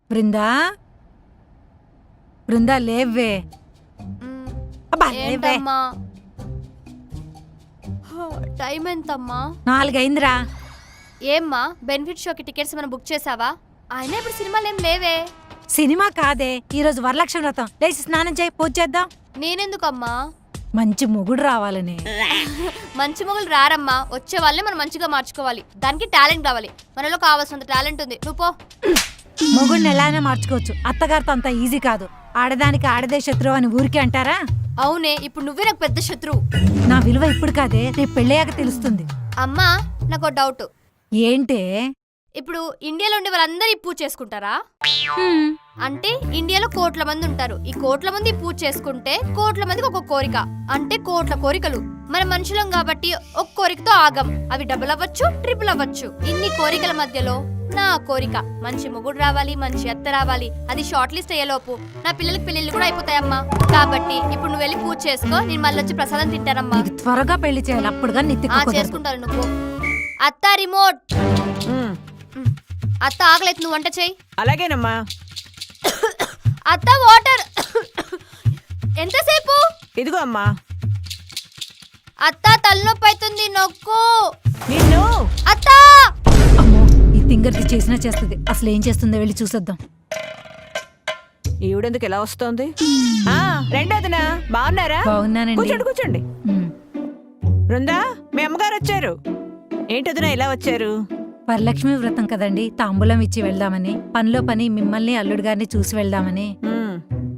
బృందా బృందా లేవే. అబ్బా, లేవే. ఏంటమ్మా టైం ఎంతమ్మా? 4 అయిందిరా. ఏమ్మా బెనిఫిట్ షోకి టికెట్స్ మనం బుక్ చేసావా? అయినా ఇప్పుడు సినిమాలు ఏం లేవే. సినిమా కాదే, ఈరోజు వరలక్ష్మి వ్రతం. లేచి స్నానం చేయి, పూజ చేద్దాం. నేనెందుకమ్మా? మంచి మొగుడు రావాలని. మంచి మొగులు రారమ్మా, వచ్చే వాళ్ళే మనం మంచిగా మార్చుకోవాలి. దానికి టాలెంట్ కావాలి. మనలో కావాల్సినంత టాలెంట్ ఉంది. నువ్వు పో. మొగుడిని ఎలానే మార్చుకోవచ్చు, అత్తగారితో అంత ఈజీ కాదు. ఆడదానికి ఆడదే శత్రువు అని ఊరికే అంటారా? అవునే, ఇప్పుడు నువ్వే నాకు పెద్ద శత్రువు. నా విలువ ఇప్పుడు కాదే, రేపు పెళ్ళయ్యాక తెలుస్తుంది. అమ్మా నాకు డౌట్. ఏంటే? ఇప్పుడు ఇండియాలో ఉండే వాళ్ళందరూ ఈ పూజ చేసుకుంటారా? అంటే ఇండియాలో కోట్ల మంది ఉంటారు. ఈ కోట్ల మంది పూజ చేసుకుంటే కోట్ల మందికి ఒక కోరిక, అంటే కోట్ల కోరికలు. మన మనుషులం కాబట్టి ఒక కోరికతో ఆగం. అవి డబుల్ అవ్వచ్చు, ట్రిపుల్ అవ్వచ్చు. ఇన్ని కోరికల మధ్యలో నా కోరిక మంచి మొగుడు రావాలి, మంచి అత్త రావాలి. అది షార్ట్ లిస్ట్ అయ్యేలోపు నా పిల్లలకి పెళ్లిళ్ళు కూడా అయిపోతాయమ్మా. కాబట్టి ఇప్పుడు నువ్వు వెళ్ళి పూజ చేసుకో, నేను మళ్ళీ వచ్చి ప్రసాదం తింటానమ్మా. త్వరగా పెళ్లి చేయాలి, అప్పుడుగా చేసుకుంటాను. నువ్వు అత్త రిమోట్. అత్త ఆగలేదు, నువ్వు వంట చెయ్యి. అలాగేనమ్మా. అత్త వాటర్. ఎంతసేపు? ఇదిగో అమ్మా. అత్త తలనొప్పి అవుతుంది, నొక్కు. నిన్ను. అత్త. అమ్మో, ఈ తింగర్కి చేసినా చేస్తుంది. అసలు ఏం చేస్తుందో వెళ్ళి చూసొద్దాం. ఈవిడెందుకు ఎలా వస్తోంది? రెండోదినా బాగున్నారా? బాగున్నానండి. కూర్చోండి కూర్చోండి. బృందా, మీ అమ్మగారు వచ్చారు. ఏంటొదినా ఇలా వచ్చారు? వరలక్ష్మి వ్రతం కదండి, తాంబూలం ఇచ్చి వెళ్దామని. పనిలో పని మిమ్మల్ని అల్లుడు గారిని చూసి వెళ్దామని.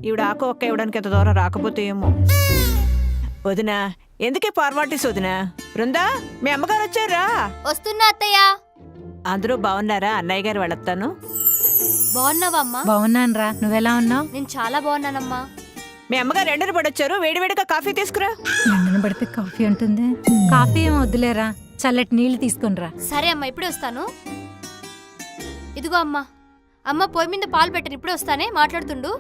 ఈవిడ ఆకు ఒక్క ఇవ్వడానికి ఎంత దూరం రాకపోతే ఏమో. వదినా, ఎందుకే ఫార్మాలిటీస్ వదినా? బృందా, మీ అమ్మగారు వచ్చారా? వస్తున్నా అత్తయ్య. అందరూ బాగున్నారా? అన్నయ్య గారు వెళ్ళొస్తాను. బాగున్నావా అమ్మా? బాగున్నానరా, నువ్వెలా ఉన్నావు? నేను చాలా బాగున్నానమ్మా. మీ అమ్మగారు ఎండను పడొచ్చారు, వేడివేడిగా కాఫీ తీసుకురా. ఎండను పడితే కాఫీ ఉంటుంది. కాఫీ ఏం వద్దులేరా, చల్లటి నీళ్లు తీసుకునిరా. సరే అమ్మా, ఇప్పుడే వస్తాను. ఇదిగో అమ్మా. అమ్మ పొయ్యి మీద పాలు పెట్టను, ఇప్పుడే వస్తానే, మాట్లాడుతుండు.